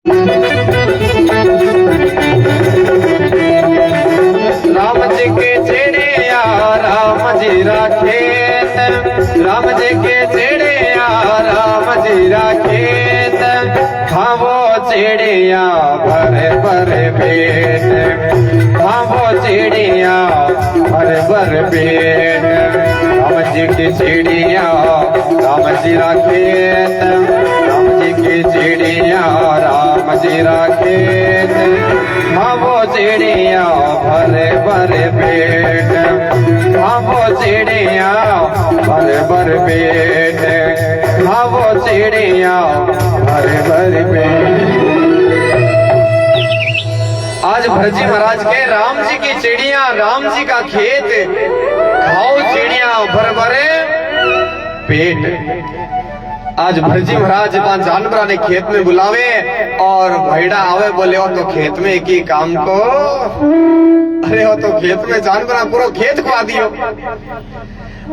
राम जी के चिड़िया राम जी राखेत, राम जी के चिड़िया राम जी राखेत, खावो चिड़िया भर भर पेट, खावो चिड़िया भर भर पेट। राम जी की चिड़िया राम जी राखेत, राम जी की चिड़िया राम जी राखेत, खावो चिड़िया भर भर पेट, खावो चिड़िया भर भर पेट, खावो चिड़िया भर भर पेट। आज भरजी महाराज के राम जी की चिड़िया राम जी का खेत, खाओ चिड़िया भर भरे पेट। आज भरजी महाराज पांच जानवर ने खेत में बुलावे और भैड़ा आवे, बोले हो तो खेत में एक ही काम को, अरे हो तो खेत में जानवर पूरा खेत खुआ दियो।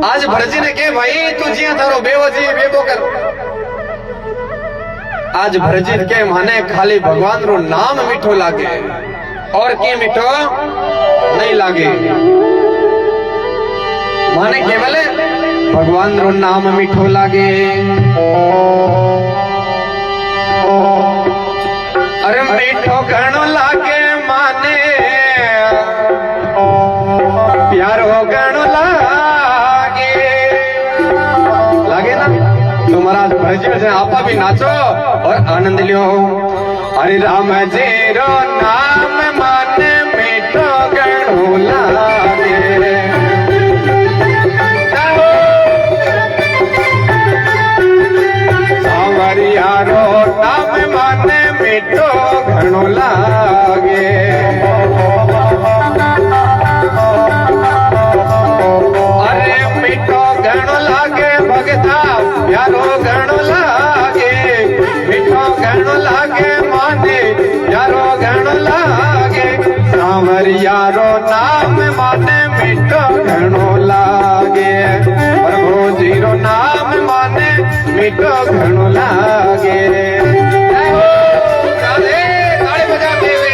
आज भरजी ने कहे भाई तू जिया थारो बेवो जी बेबो कर। आज भरजी के माने खाली भगवान रो नाम मीठो लागे और के मीठो नहीं लागे, माने केवल भगवान रो नाम मीठो लागे। अरे मीठो घणो लागे माने प्यारो घणो लागे, लागे ना। तो महाराज भरजी में आपा भी नाचो और आनंद लियो। अरे राम जी रो नाम माने मीठो घणो लागे, यारो नाम माने मीठो घणो लागे। अरे मीठो घणो लागे भगता यारो घणो लागे, मीठो घणो लागे माने यारो घणो लागे। सांवरिया रो नाम माने मीठो घणो लागे, प्रभु जी रो नाम माने मीठो घणो लागे। राधे ताली बजा देवी।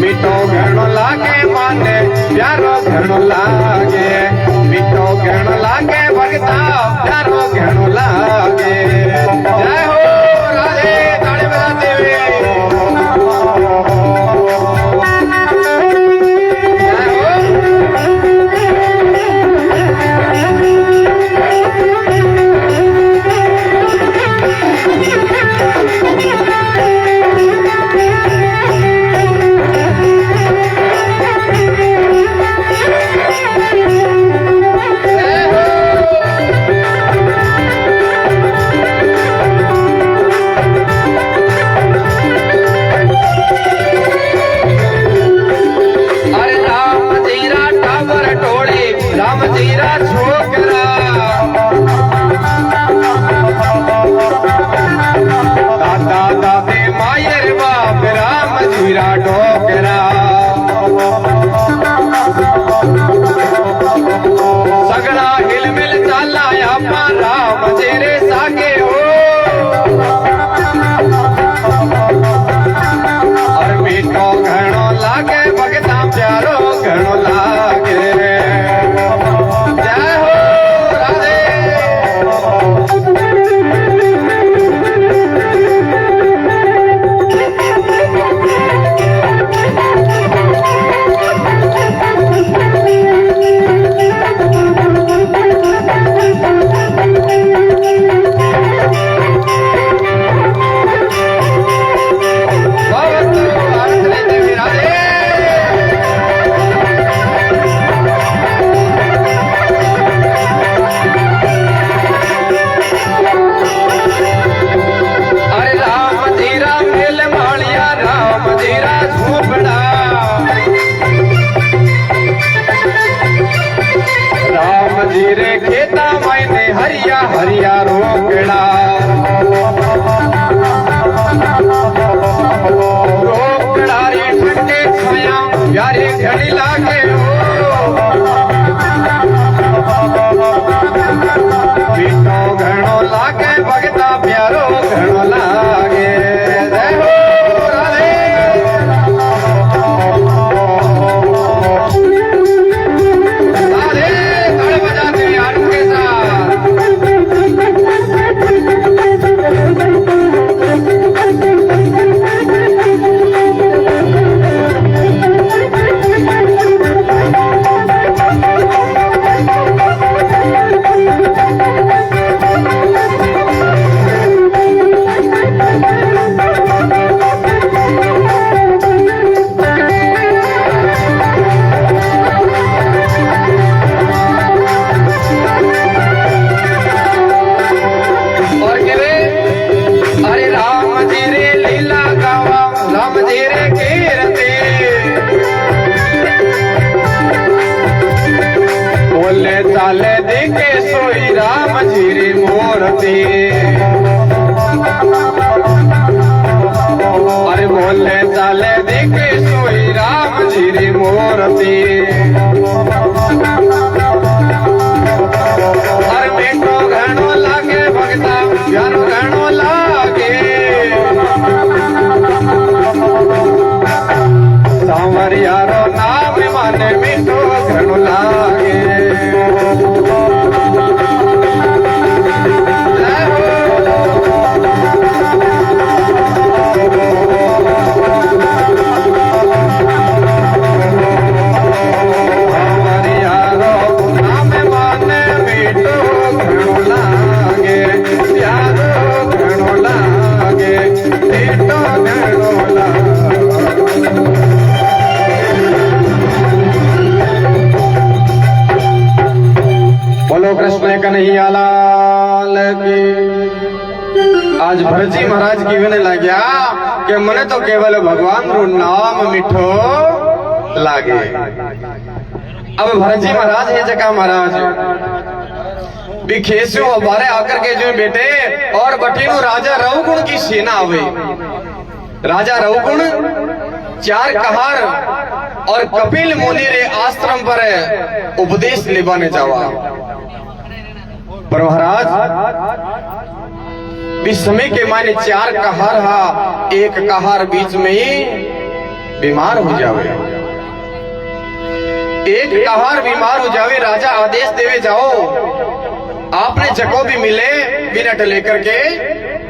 मीठो घणो लागे माने प्यारो घणो लागे, मीठो घणो लागे भगता प्यारो घणो लागे। जय हो राधे ताली बजा देवी। राम जेरे सागे हो राम जी री मूर्ति। अरे बोले चाले दिखे सोई राम जी री मूर्ति। अरे बेटो घणो लागे भगता घणो घणो लागे। सांवरिया रो नाम माने मीठो घणो लागे। कृष्ण कन्हैया लाल की। आज भरतजी महाराज की कहने लग्या कि मने तो केवल भगवान रू नाम मीठो लागे। अब भरतजी महाराज है जगह महाराज बिखेसु हमारे आकर के जो बेटे और बटीनु राजा रघुगुण की सेना आवे। राजा रघुगुण चार कहार और कपिल मुनि रे आश्रम पर उपदेश लेवाने जावा। पर महाराज इस समय के माने चार कहार हा, एक कहार बीच में ही बीमार हो जावे। एक कहार बीमार हो जावे, राजा आदेश देवे जाओ आपने जको भी मिले मिनट लेकर के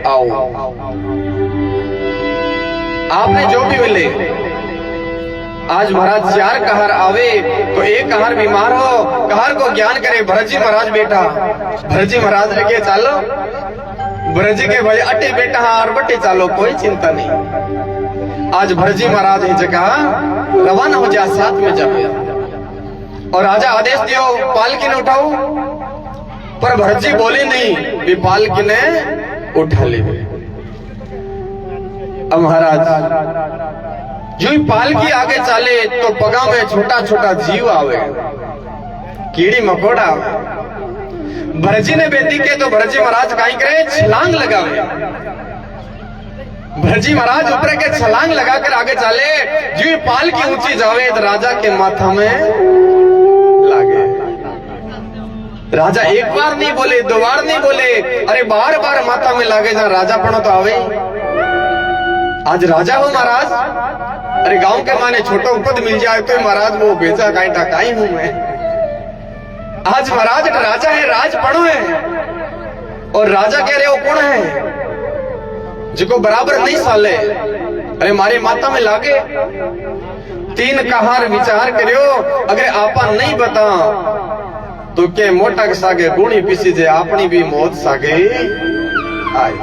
आओ। आपने जो भी मिले। आज महाराज चार कहार आवे तो एक कहार बीमार हो, कहार को ज्ञान करे भरतजी महाराज बेटा। भरतजी महाराज लगे चालो भरतजी के भाई अटे बेटा और बटे चालो कोई चिंता नहीं। आज भरतजी महाराज है जगह रवाना हो जा साथ में जावे और राजा आदेश दियो पालकी ने उठाओ। पर भरतजी बोले नहीं भी पालकी ने उठा ले। अब महाराज जो ही पालकी आगे चाले तो पगा में छोटा छोटा जीव आवे, कीड़ी मकोड़ा आवे। भरतजी ने बेटी के तो भरतजी महाराज काई करे छलांग लगावे। भरतजी महाराज ऊपर के छलांग लगाकर आगे चाले। जो ही पालकी ऊंची जावे तो राजा के माथा में लागे। राजा एक बार नहीं बोले, दो बार नहीं बोले, अरे बार बार माथा में लागे जा राजा पड़ो तो आवे। आज राजा हो महाराज, अरे गांव के माने छोटो पद मिल जाए तो महाराज वो बेचा काईटा काई हूं मैं। आज महाराज राजा है, राज पड़ो है और राजा कह रहे हो कौन है जिको बराबर नहीं साले। अरे मारे माता में लागे। तीन कहार विचार करियो अगर आपा नहीं बता तो के मोटा सागे गुणी पिसी जे अपनी भी मौत सागे आई।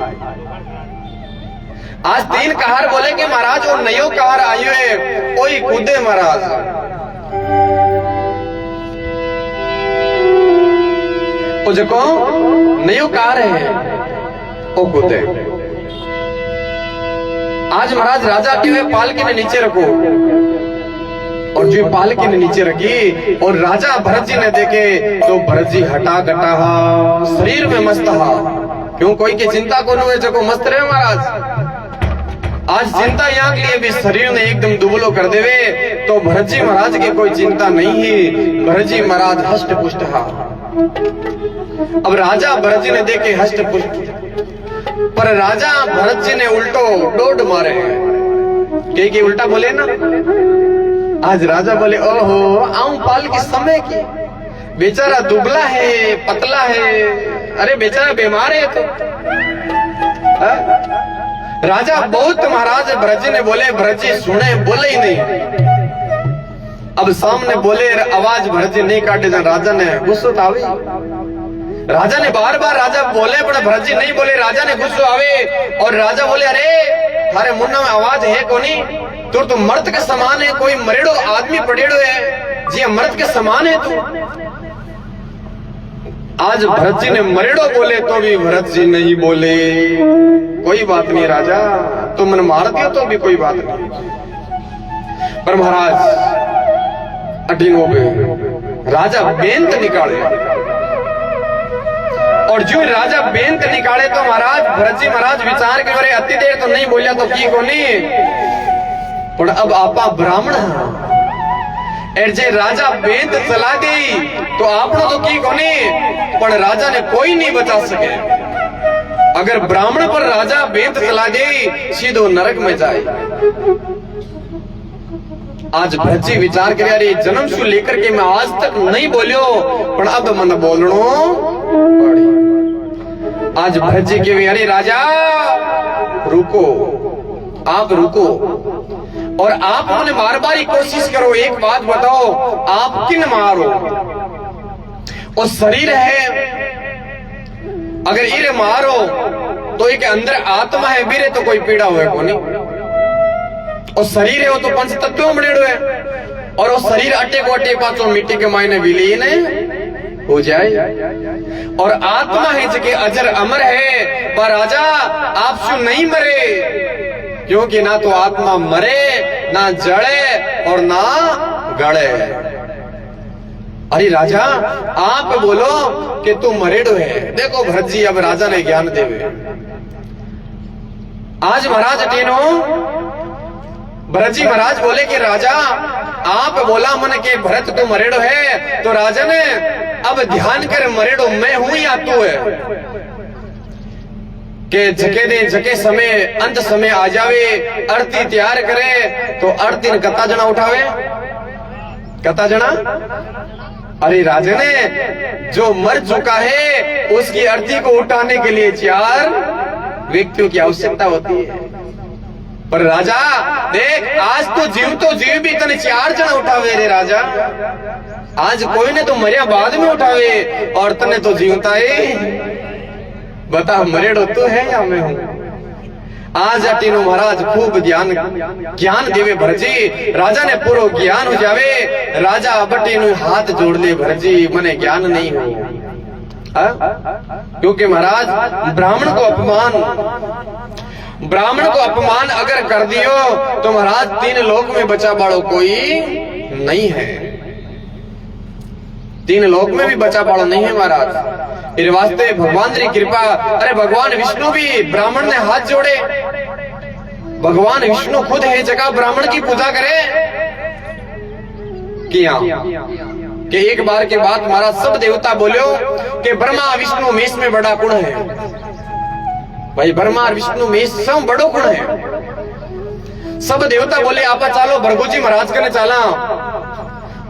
आज तीन कहार बोले कि महाराज और नयो कहार आयो है कोई कूदे महाराज। वो जो नयो कहार है वो कूदे। आज महाराज राजा के हुए पालकी ने नीचे रखो और जो पालकी ने नीचे रखी और राजा भरत जी ने देखे तो भरत जी हटा कटा शरीर में मस्त हा। क्यों कोई की चिंता को हुए जो मस्त रहे महाराज। आज चिंता यहाँ के लिए भी शरीर ने एकदम दुबलो कर देवे तो भरत जी महाराज की कोई चिंता नहीं है। भरत जी महाराज हष्ट पुष्ट हा। अब राजा भरत जी ने देखे हष्ट पुष्ट पर राजा भरत जी ने उल्टो डोड मारे के उल्टा बोले ना। आज राजा बोले ओहो आऊं पाल के समय की बेचारा दुबला है पतला है, अरे बेचारा बीमार है तो राजा बहुत महाराज भरत जी ने बोले भरत जी सुने बोले ही नहीं। अब सामने बोले आवाज भरत जी नहीं काटे राजा ने गुस्सो आवे। राजा ने बार बार राजा बोले पर भरत जी नहीं बोले। राजा ने गुस्सो आवे और राजा बोले अरे थारे मुन्ना में आवाज है कोनी तो मर्द के समान है, कोई मरेड़ो आदमी पड़ेड़ो है जी मर्द के समान है तू। आज भरत जी ने मरेड़ो बोले तो भी भरत जी नहीं बोले कोई बात नहीं राजा तुम मन मार दियो तो भी कोई बात नहीं। पर महाराज अटीन हो गए। राजा बेंत निकाले और जो राजा बेंत निकाले तो महाराज भरत जी महाराज विचार के बारे अति देर तो नहीं बोलिया तो की कोनी पर अब आपा ब्राह्मण एर जे राजा बेंत चला दी तो आपनो तो की कोनी पर राजा ने कोई नहीं बचा सके। अगर ब्राह्मण पर राजा बेंत चला दे सीधो नरक में जाए। आज भरत जी विचार करे अरे जन्म से लेकर के मैं आज तक नहीं बोलियो पर अब मन बोलनो पड़ी। आज भरत जी के अरे राजा रुको, आप रुको और आप उन्हें मार बारी कोशिश करो। एक बात बताओ आप किन मारो? और शरीर है अगर इरे मारो तो एक अंदर आत्मा है बीरे तो कोई पीड़ा हुए को नहीं। और शरीर है वो तो पंच तत्वों में है और वो शरीर अटे को अटे पांचों मिट्टी के मायने विलीन हो जाए। और आत्मा है जो कि अजर अमर है पर राजा आप सु नहीं मरे क्योंकि ना तो आत्मा मरे ना जड़े और ना गड़े। अरे राजा आप बोलो कि तू मरेडो है। देखो भरत जी अब राजा ने ज्ञान देवे। आज महाराज टेनो भरत जी महाराज बोले कि राजा आप बोला मन के भरत तू मरेडो है तो राजा ने अब ध्यान कर मरेडो मैं हूं या तू है के जके दे जके समय अंत समय आ जावे आरती तैयार करे तो आरती ने कता जना उठावे कता जना। अरे राजा ने जो मर चुका है उसकी आरती को उठाने के लिए 4 व्यक्तियों की आवश्यकता होती है। पर राजा देख आज तो जीव भी तने 4 जना उठावे रे राजा। आज कोई ने तो मरिया बाद में उठावे और तने तो जीवता है। बता मरेडो तू है या मैं हूं? आज अटीनो महाराज खूब ज्ञान देवे भरजी। राजा ने पूरा ज्ञान हो जावे। राजा बटीनु हाथ जोड़ ले भरजी मने ज्ञान नहीं हो। क्योंकि महाराज ब्राह्मण को अपमान अगर कर दियो तो महाराज 3 लोक में बचा बाड़ो कोई नहीं है। 3 लोक में भी बचा बाड़ो नहीं है महाराज। इस वास्ते भगवान की कृपा। अरे भगवान विष्णु भी ब्राह्मण ने हाथ जोड़े। भगवान विष्णु खुद है जगह ब्राह्मण की पूजा करे किया कि एक बार के बाद महाराज सब देवता बोलो कि ब्रह्मा विष्णु मेष में बड़ा गुण है। भाई ब्रह्मा और विष्णु मेष सब बड़ो गुण है। सब देवता बोले आपा चालो भरगुजी महाराज कने चला।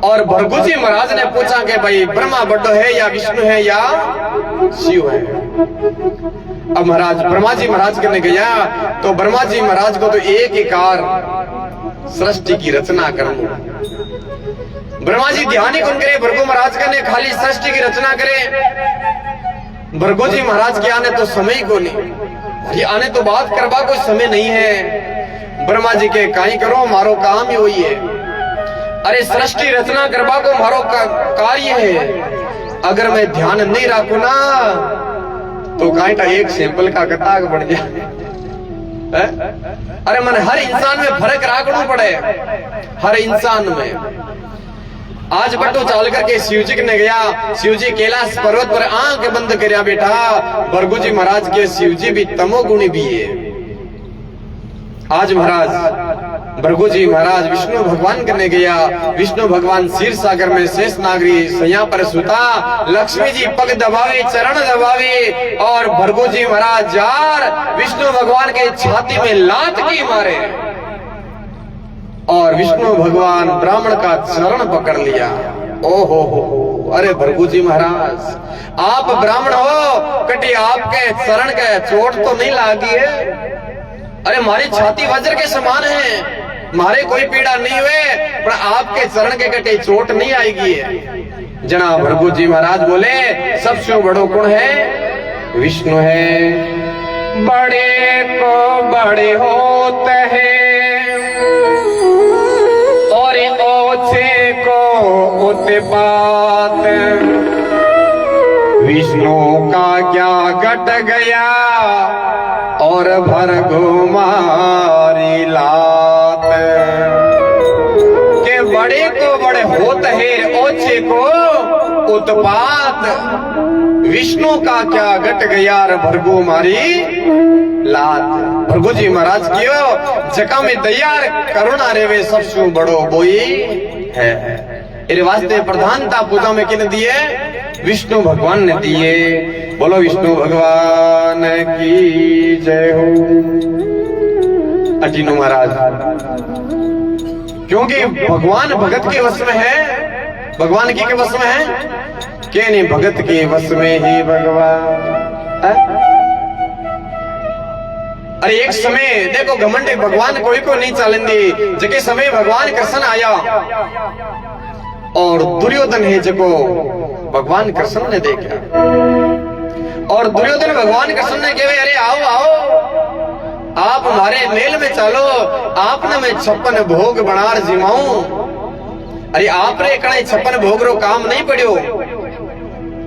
और भरगुजी महाराज ने पूछा कि भाई ब्रह्मा बड़ो है या विष्णु है या शिव है। अब महाराज ब्रह्मा जी महाराज करने गया तो ब्रह्मा जी महाराज को तो एक ही कार सृष्टि की रचना करनी। ब्रह्मा जी ध्यान ही कौन करे भरगु महाराज करने खाली सृष्टि की रचना करे। भरगु जी महाराज के आने तो समय को नहीं, ये आने तो बात करवा कोई समय नहीं है। ब्रह्मा जी के काई करो मारो काम ही वही है। अरे सृष्टि रचना करवा को मारो कार्य है। अगर मैं ध्यान नहीं रखू ना तो कांटा एक सैंपल का कताक बढ़ जाए। अरे मन हर इंसान में फर्क रखना पड़े हर इंसान में। आज बट्टू चाल करके शिवजी ने गया। शिवजी कैलाश पर्वत पर आंख बंद करया बेटा। भरगुजी महाराज के शिवजी भी तमोगुणी भी है। आज महाराज भरगुजी महाराज विष्णु भगवान करने गया। विष्णु भगवान क्षीर सागर में शेष नागरी सैया पर सुता। लक्ष्मी जी पग दबावे चरण दबावे और भरगुजी महाराज जार विष्णु भगवान के छाती में लात की मारे और विष्णु भगवान ब्राह्मण का चरण पकड़ लिया। ओहो हो अरे भरगुजी महाराज आप ब्राह्मण हो कटी आपके चरण के चोट तो नहीं लागी है? अरे हमारी छाती वज्र के समान है, मारे कोई पीड़ा नहीं हुए पर आपके चरण के कटे चोट नहीं आएगी है। जना भरगुजी महाराज बोले सबसे बड़ो गुण है विष्णु है। बड़े को बड़े होते हैं और ओछे को उत्पात। विष्णु का क्या घट गया और भरगु मारी लात। के बड़े को बड़े होत है ओछे को उत्पात। विष्णु का क्या घट गया रे भरगो मारी लात। भरगो जी महाराज कियो जका में दयार करुणा रेवे सबसु बड़ो बोई है। इरे वास्ते प्रधानता पूजा में किन दिए? विष्णु भगवान ने दिए। बोलो विष्णु भगवान की जय हो। अजीनो महाराज क्योंकि भगवान भगत के वश में है। भगवान की के वश में है के नहीं? भगत के वश में ही भगवान। अरे एक समय देखो घमंड भगवान कोई को नहीं चलेंदी। जके समय भगवान कृष्ण आया और दुर्योधन है जको भगवान कृष्ण ने देखा और दुर्योधन भगवान कृष्ण ने कहे अरे आओ आओ आप हमारे मेल में चलो, आपने मैं 56 भोग बनार जिमाऊं। अरे आपने कणे 56 भोग रो काम नहीं पड़ियो।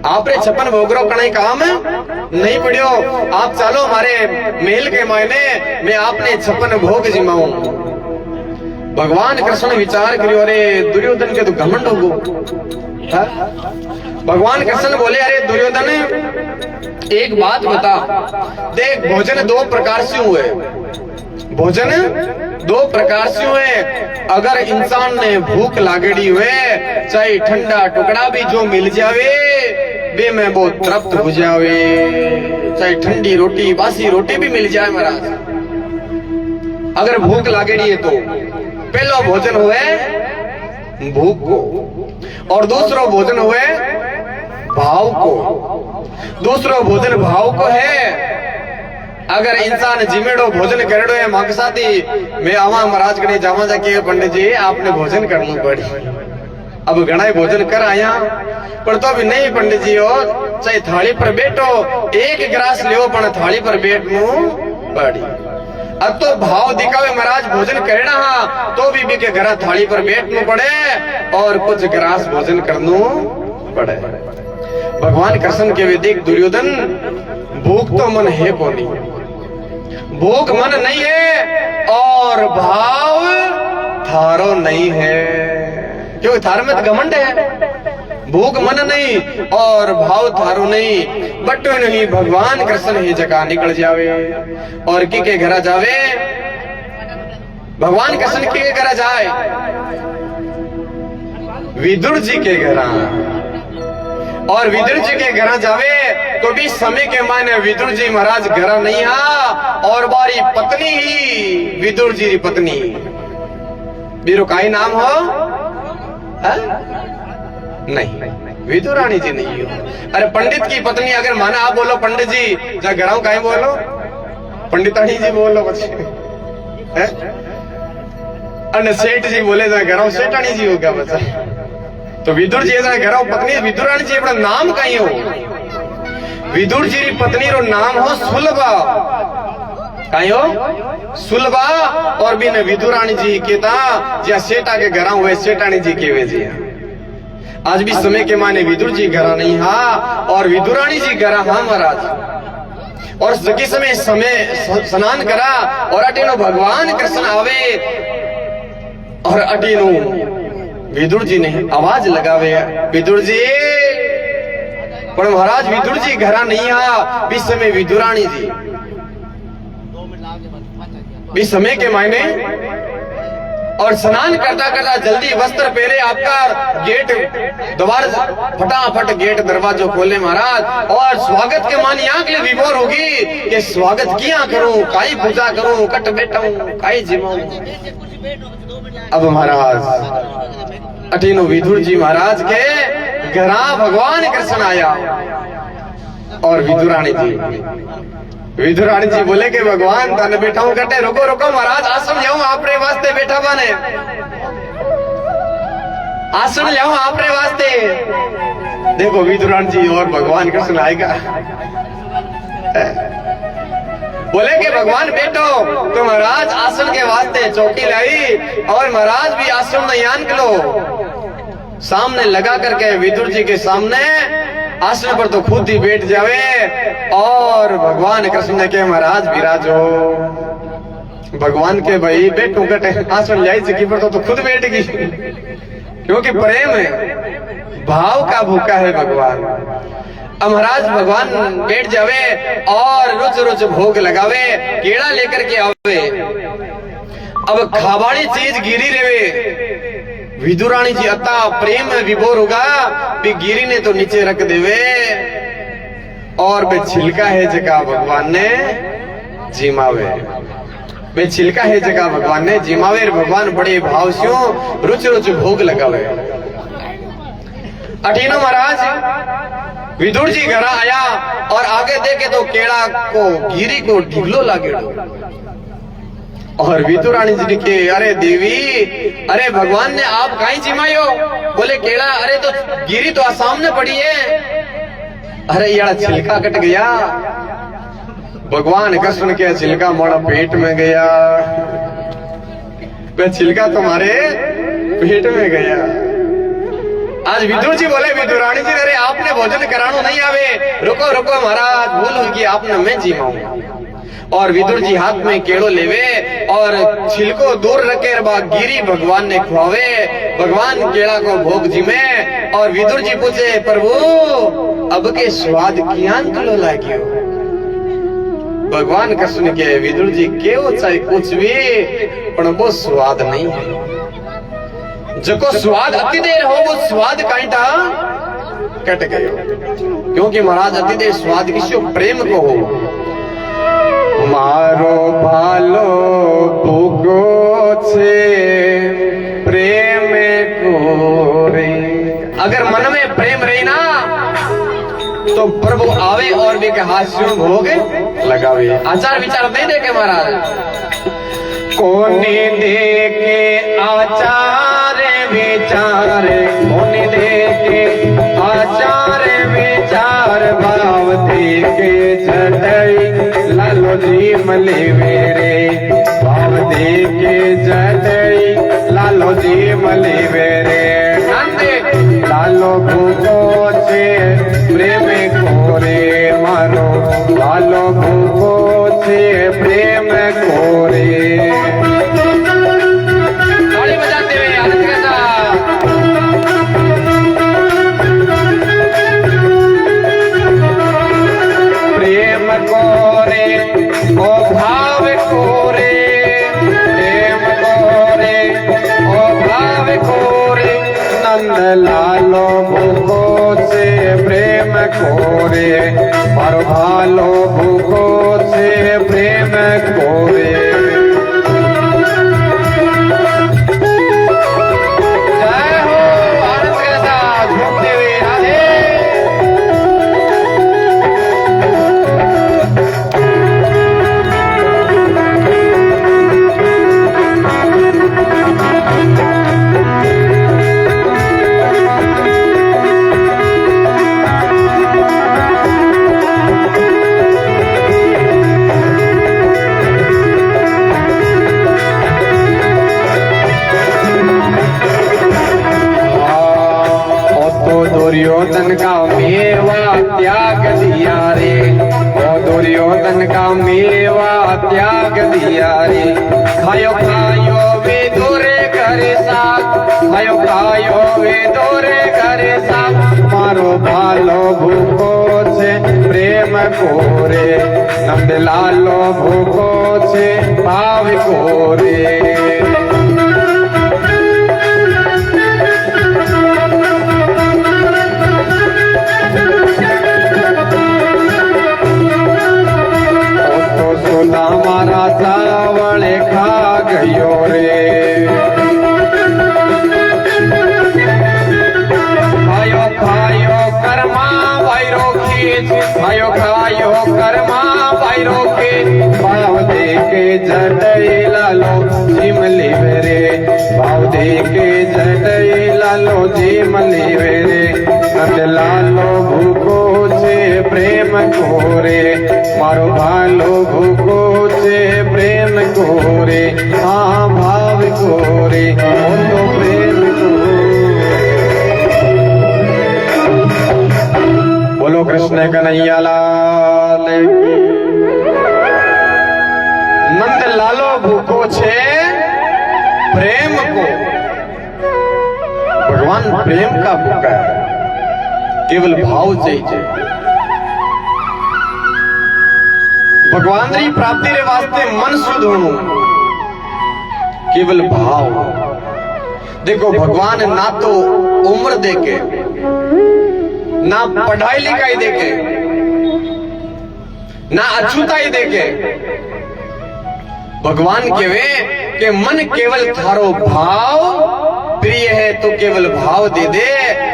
आपने 56 भोग रो कणे काम नहीं पड़ियो। आप चलो हमारे मेल के मायने मैं आपने 56 भोग जिमाऊं। भगवान कृष्ण ने विचार करियो अरे दुर्योधन के तो घमंड हो। भगवान कृष्ण बोले अरे दुर्योधन एक बात बता, देख भोजन 2 प्रकार से हुए। भोजन 2 प्रकार से हुए। अगर इंसान ने भूख लागेड़ी हुए चाहे ठंडा टुकड़ा भी जो मिल जावे वे में वो तृप्त हो जावे। चाहे ठंडी रोटी बासी रोटी भी मिल जाए महाराज। अगर भूख लागेड़ी है तो पहला भोजन हुए भूख को और दूसरा भोजन हुए भाव को। दूसरा भोजन भाव को है। अगर इंसान जिमेड़ो भोजन करेड़ो है मकसादी मैं आवा महाराज कने जावा जाके पंडित जी आपने भोजन करना पड़ी। अब घना भोजन कर आया पर तो भी नहीं पंडित जी हो चाहे थाली पर बैठो एक गिलास लियो पर थाली पर बैठनू पड़ी। अब तो भाव दिखावे महाराज भोजन करेना हा तो भी के घर थाली पर बैठनू पड़े और कुछ गिलास भोजन करनू पड़े। भगवान कृष्ण के वेदिक दुर्योधन भूख तो मन है कोनी, भूख मन नहीं है और भाव थारो नहीं है क्योंकि थार में तो घमंड है। भूख मन नहीं और भाव थारो नहीं बट नहीं भगवान कृष्ण ही जगह निकल जावे और के घर जावे। भगवान कृष्ण के घर जाए विदुर जी के घर और विदुर जी के घर जावे तो भी समय के मायने विदुर जी महाराज घर नहीं हा और बारी पत्नी ही विदुर जी की पत्नी बीरो काई नाम हो नहीं विदुरानी जी नहीं हो। अरे पंडित की पत्नी अगर माना आप बोलो पंडित जी जा घर काई बोलो पंडितानी जी बोलो अरे सेठ जी बोले जा घर सेठानी जी होगा बच्चा तो विदुर जी घर पत्नी विदुरानी जी अपना नाम कहीं हो। विदुर जी पत्नी रो नाम हो सुलभा कहीं हो सुलभा और बिन विदुरानी जी के ता ज्या सेठा के घर हुए सेठानी जी के वे जी। आज भी समय के माने विदुर जी घर नहीं हा और विदुरानी जी घर हा महाराज। और जगी समय स्नान करा और अटीनो भगवान कृष्ण आवे और अटीनो विदुर जी ने आवाज लगावे विदुर जी पर महाराज विदुर जी घरा नहीं हा भी समय विदुरानी जी भी समय के मायने और स्नान करता करता जल्दी वस्त्र पहले आपका गेट द्वार फटाफट गेट दरवाजो खोले महाराज और स्वागत के मानी आंख ले विभोर होगी कि स्वागत किया करूं काई पूजा करूं कट बैठाऊं काई जिमाऊं। अब महाराज अटीनो विदुर जी महाराज के घरा भगवान कृष्ण आया और विदुरानी जी बोले कि भगवान तने बैठा हूं कटे रुको रुको महाराज आसन जाऊं आपरे वास्ते बैठा बने आसन जाऊं आपरे वास्ते। देखो विदुरानी जी और भगवान कृष्ण आएगा बोले कि भगवान बैठो तो महाराज आसन के वास्ते चौकी लाई और महाराज भी आसन में यान लो सामने लगा करके विदुर जी के सामने आसन पर तो खुद ही बैठ जावे और भगवान कृष्ण ने के महाराज विराजो। भगवान के भाई बैठो कटे आसन लाई जगह पर तो खुद बैठ गई क्योंकि प्रेम है भाव का भूखा है भगवान। अब महाराज भगवान बैठ जावे और रोज रोज भोग लगावे, केड़ा लेकर के आवे। अब खावाड़ी चीज गिरी रेवे, विदुरानी जी अता प्रेम में विभोर होगा, भी गिरी ने तो नीचे रख देवे और बे छिलका है जगह भगवान ने जिमावे, बे छिलका है जगह भगवान ने जिमावे। भगवान बड़े भाव से रुच रुच भोग लगावे। अठीनो महाराज विदुर जी घर आया और आगे देखे तो केड़ा को गिरी को ढिगलो लागे। और विदुरानी जी के अरे देवी, अरे भगवान ने आप कहीं जिमायो? बोले केड़ा, अरे तो गिरी तो सामने पड़ी है। अरे यार छिलका कट गया। भगवान का सुन के छिलका मोड़ा पेट में गया, वह छिलका तुम्हारे पेट में गया। आज विदुर जी बोले विदुरानी जी, अरे आपने भोजन करानो नहीं आवे, रुको रुको महाराज, भूल हुई आपने मैं जिमाऊं। और विदुर जी हाथ में केड़ो लेवे और छिलको दूर रखे गिरी भगवान ने खुआवे। भगवान केड़ा को भोग जिमे और विदुर जी पूछे, प्रभु अब के स्वाद कियान कलो लाग्यो? भगवान का सुन के विदुर जी केवो चाहे कुछ भी पण वो स्वाद नहीं है। जको स्वाद अति देर हो वो स्वाद कांटा कट गयो, क्योंकि महाराज अति देर स्वाद किसी प्रेम को हो। मारो भालो भूगो छे प्रेम को रे। अगर मन में प्रेम रही ना तो प्रभु आवे और भी के हाथ भोग लगावे। आचार विचार नहीं देखे महाराज, कोनी देखे आचार विचार, कोनी देखे आचार विचार, भाव देखे जटई लालो जी मले मेरे, भाव देखे जटई लालो जी मले मेरे। नंदे लालो भूगो छे प्रेम कोरे मारो, लालो भूगो छे प्रेम कोरे। ताली बजाते हुए आनंद के साथ प्रेम कोरे ओ भाव कोरे, प्रेम कोरे ओ भाव कोरे। नंद लालो भूगो से प्रेम कोरे, मारो भालो भूगो से प्रेम कोरे। जय हो आनंद के साथ घूमते हुए राधे। दुर्योधन का मेवा त्याग दिया रे, ओ दुर्योधन का मेवा त्याग दिया रे। खायो खायो वे दोरे करे साथ, खायो खायो वे दोरे करे साथ। मारो भालो भूखो छे प्रेम कोरे, नंद लालो भूखो छे भाव कोरे। मारा चावल खा गयो रे, खायो खायो कर्मा वायरो खींच, खायो खायो कर्मा वायरो खींच। भाव दे के जटई लालो जिम लिवे रे, भाव दे के जटई लालो जिम लिवे रे। नंद लालो भूखो छे प्रेम कोरे, मारो भालो भूखो छे प्रेम कोरे। हाँ भाव कोरे ओ तो प्रेम कोरे। बोलो कृष्ण कन्हैया लाल की। नंद लालो भूखो छे प्रेम को। भगवान प्रेम का भूखा है, केवल भाव चाहिए। भगवान री प्राप्ति रे वास्ते मन शुद्ध होनो, केवल भाव। देखो भगवान ना तो उम्र देके, ना पढ़ाई लिखाई देके, ना अछूताई देके, भगवान केवे कि मन केवल थारो भाव प्रिय है तो केवल भाव दे दे,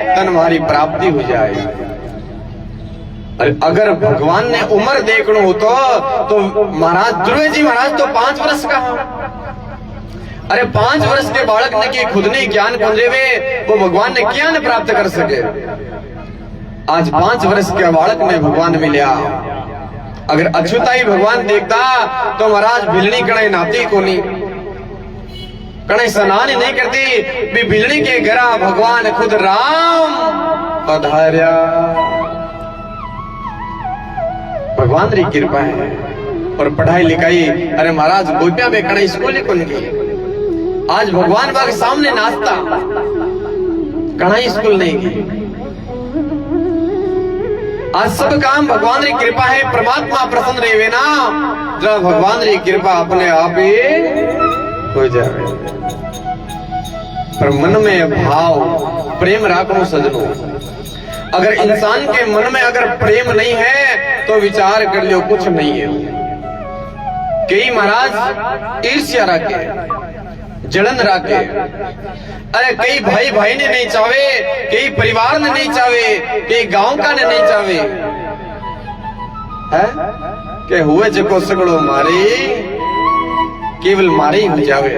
तन हमारी प्राप्ति हो जाए। अगर भगवान ने उम्र देखना हो तो महाराज ध्रुव जी महाराज तो 5 वर्ष का, अरे 5 वर्ष के बालक ने कि खुद ने ज्ञान पंजेवे वो भगवान ने ज्ञान प्राप्त कर सके। आज 5 वर्ष के बालक ने भगवान मिला। अगर अछूताई भगवान देखता तो महाराज भिलनी कणे नाती कोनी, कणे स्नान ही नहीं करती, भी भिलनी के घरा भगवान खुद राम पधार्या। भगवान री कृपा है। और पढ़ाई लिखाई, अरे महाराज गोपिया में कणे स्कूल ही कौन गई, आज भगवान बाग सामने नाचता, कणा स्कूल नहीं गई। आज सब काम भगवान री कृपा है। परमात्मा प्रसन्न रहे ना, जब भगवान री कृपा अपने आप ही हो जाए। पर मन में भाव प्रेम राखो सजनो। अगर इंसान के मन में अगर प्रेम नहीं है तो विचार कर लो कुछ नहीं है। कई महाराज ईर्ष्या रखे, जलन रखे, अरे कई भाई भाई ने नहीं चाहे, कई परिवार ने नहीं चाहे, कई गांव का ने नहीं चाहे है के हुए जको सगड़ो मारे केवल मारे ही हो जावे,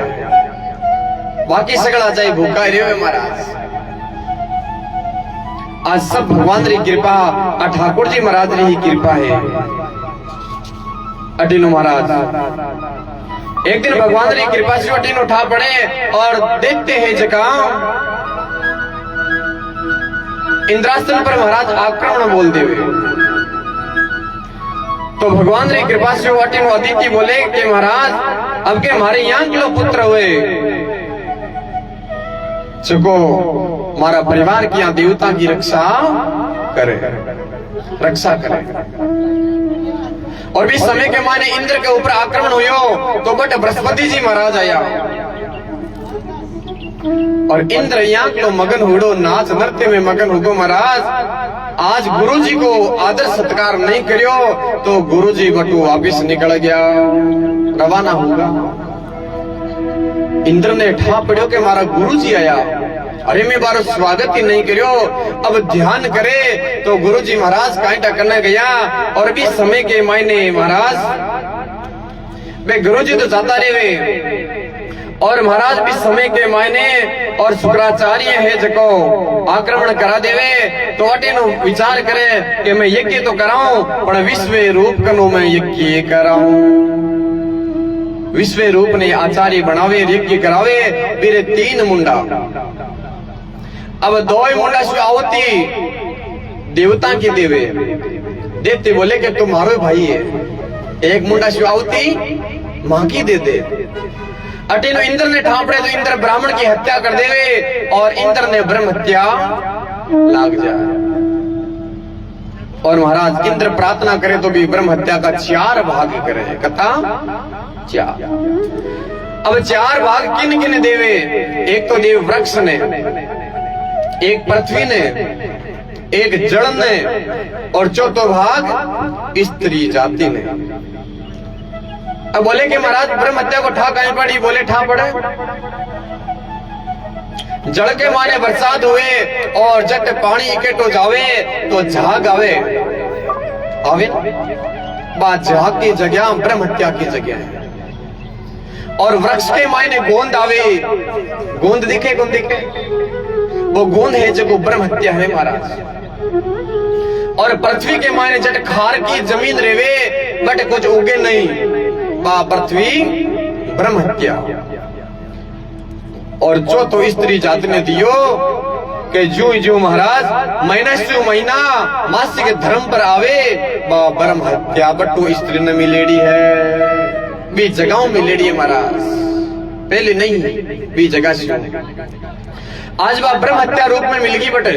बाकी सगड़ा चाहे भूखा रहे महाराज। आज सब भगवान री कृपा, ठाकुर जी महाराज री ही कृपा है। अटीनो महाराज एक दिन भगवान री कृपा से अटीनो उठा पड़े और देखते हैं जगह इंद्रासन पर महाराज आक्रमण बोल देवे। तो भगवान री कृपा से अटीनो अदिति बोले कि महाराज अब के हमारे यहाँ किलो पुत्र हुए, चुको हमारा परिवार की यहाँ देवता की रक्षा करे। और भी समय के माने इंद्र के ऊपर आक्रमण हुयो तो बट बृहस्पति जी महाराज आया और इंद्र यहाँ तो मगन हुड़ो, नाच नृत्य में मगन हुगो। महाराज आज गुरु जी को आदर सत्कार नहीं करियो तो गुरु जी बटू वापिस निकल गया, रवाना होगा। इंद्र ने ठा पड़ियो कि हमारा गुरु जी आया, अरे मैं बारो स्वागत ही नहीं करियो। अब ध्यान करे तो गुरु जी महाराज कांटा करने गया और भी समय के मायने महाराज वे गुरु जी तो जाता रहे और महाराज भी समय के मायने और शुक्राचार्य है जको आक्रमण करा देवे तो अटे नो विचार करे कि मैं यज्ञ तो कराऊं पर विश्व रूप कनो मैं यज्ञ कराऊं। विश्व रूप ने आचार्य बनावे, यज्ञ करावे, मेरे 3 मुंडा। अब 2 मुंडा शिवावती देवता की देवे देते बोले कि तुम्हारो भाई है, 1 मुंडा शिवावती मां की दे दे। अटेनो इंद्र ने ठापड़े तो इंद्र ब्राह्मण की हत्या कर देवे और इंद्र ने ब्रह्म हत्या लाग जाए। और महाराज इंद्र प्रार्थना करे तो भी ब्रह्म हत्या का 4 भाग करे, कथा 4। अब 4 भाग किन किन देवे, एक तो देव वृक्ष ने, एक पृथ्वी ने, एक जल ने और 4थो भाग स्त्री जाति ने। अब बोले कि महाराज ब्रह्म हत्या को ठा कहीं पड़ी, बोले ठा पड़े। जल के माने बरसात हुए और जट पानी इकट्ठो जावे तो झाग आवे बात झाग की जगह ब्रह्म हत्या की जगह है। और वृक्ष के मायने गोंद आवे, गोंद दिखे कौन दिखे, वो गोंद है जो ब्रह्म हत्या है महाराज। और पृथ्वी के मायने जट खार की जमीन रेवे बट कुछ उगे नहीं, बा पृथ्वी ब्रह्म हत्या। और जो तो स्त्री जाति ने दियो कि जो महाराज महीना से महीना मासिक धर्म पर आवे बा ब्रह्म हत्या बट्टू स्त्री ने मिलेड़ी है, भी जगहों में लेड़ी है महाराज, पहले नहीं भी जगह से। आज वह ब्रह्म हत्या रूप में मिल गई बटे।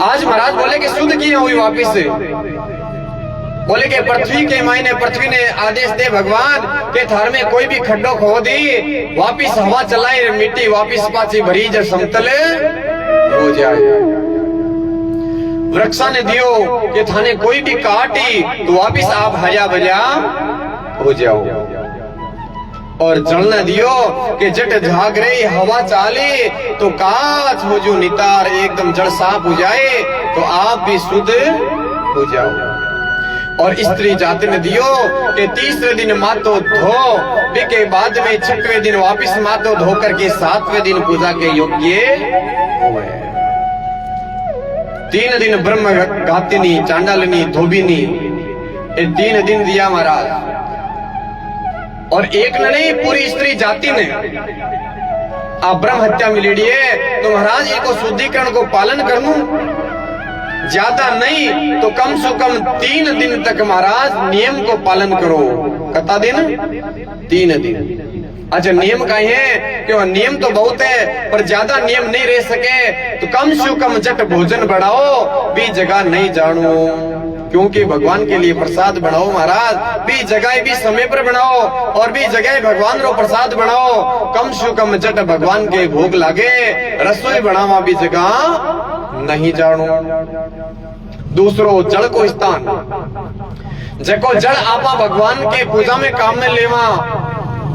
आज महाराज बोले कि शुद्ध की हुई वापिस से बोले कि पृथ्वी के मायने पृथ्वी ने आदेश दे भगवान के थार में कोई भी खड्डो खो दी, वापिस हवा चलाई मिट्टी वापिस पाची भरी जब समतल हो जाए। वृक्षा ने दियो कि थाने कोई भी काटी तो वापिस आप हरिया भरिया हो जाओ। और जल न दियो कि जट झाग रही हवा चाले तो काच हो जो नितार एकदम जल साफ हो जाए तो आप भी शुद्ध हो जाओ। और स्त्री जाति ने दियो कि तीसरे दिन मातो धो के बाद में छठवें दिन वापिस मातो धो करके सातवें दिन पूजा के योग्य हुए। 3 दिन ब्रह्म घातिनी चांडालिनी धोबिनी ये 3 दिन दिया महाराज। और एक ने नहीं पूरी स्त्री जाति ने आप ब्रह्म हत्या मिली है तो महाराज एक शुद्धिकरण को पालन करनू ज्यादा नहीं तो कम से कम 3 दिन तक महाराज नियम को पालन करो। कितना दिन? 3 दिन। अच्छा नियम का है क्यों? नियम तो बहुत है पर ज्यादा नियम नहीं रह सके तो कम से कम जट भोजन बढ़ाओ भी जगह नहीं जानो, क्योंकि भगवान के लिए प्रसाद बनाओ महाराज। भी जगह भी समय पर बनाओ और भी जगह भगवान रो प्रसाद बनाओ। कम से कम जट भगवान के भोग लागे रसोई बनावा भी जगह नहीं जानो। दूसरो जल को स्थान जको जल आपा भगवान के पूजा में काम में लेवा,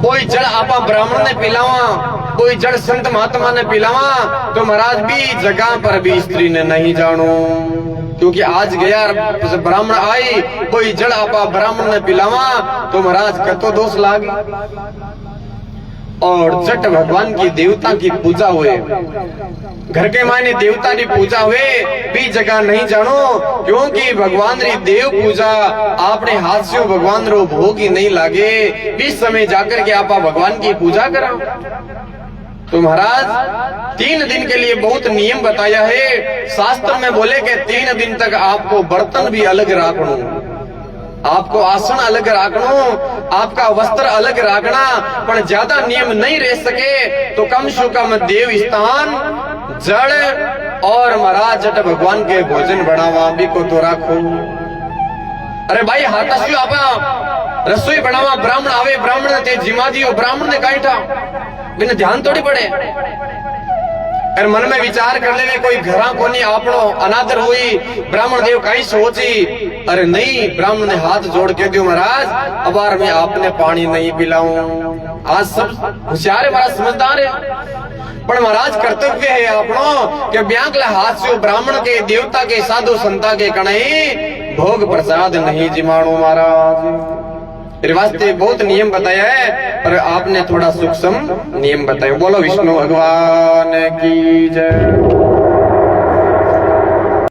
कोई जल आपा ब्राह्मण ने पिलावा, कोई जल संत महात्मा ने पिलावा तो महाराज भी जगह पर भी स्त्री ने नहीं जानो, क्योंकि आज गया ब्राह्मण आई कोई जल आपा ब्राह्मण ने पिलावा तो महाराज कतो दोष लागे। और जट भगवान की देवता की पूजा हुए, घर के मायने देवता की पूजा हुए भी जगह नहीं जानो, क्योंकि भगवान री देव पूजा आपने हाथ से भगवान रो भोग ही नहीं लागे। इस समय जाकर के आपा भगवान की पूजा करा तो महाराज 3 दिन के लिए बहुत नियम बताया है शास्त्र में। बोले कि 3 दिन तक आपको बर्तन भी अलग रखना, आपको आसन अलग रखना, आपका वस्त्र अलग रखना, पर ज्यादा नियम नहीं रह सके तो कम से कम देव स्थान जड़ और महाराज जट भगवान के भोजन बढ़ावा भी को तो रखो। अरे भाई हाथाशु आपा रसोई बनावा, ब्राह्मण आवे ब्राह्मण ने जिमा दियो, ब्राह्मण ने काईठा बिना ध्यान थोड़ी पड़े। अरे मन में विचार कर ले कोई घरा कोनी आपनो अनादर हुई ब्राह्मण देव कहीं सोची, अरे नहीं ब्राह्मण ने हाथ जोड़ के दियो महाराज अब बार में आपने पानी नहीं पिलाऊं। आज सब होशियार है महाराज, समझदार है, पर महाराज कर्तव्य है आपनो कि ब्यांकला हाथ से ब्राह्मण के देवता के साधु संता के कणई भोग प्रसाद नहीं जिमाणो महाराज। वास्ते बहुत नियम बताया है पर आपने थोड़ा सूक्ष्म नियम बताया। बोलो विष्णु भगवान की जय।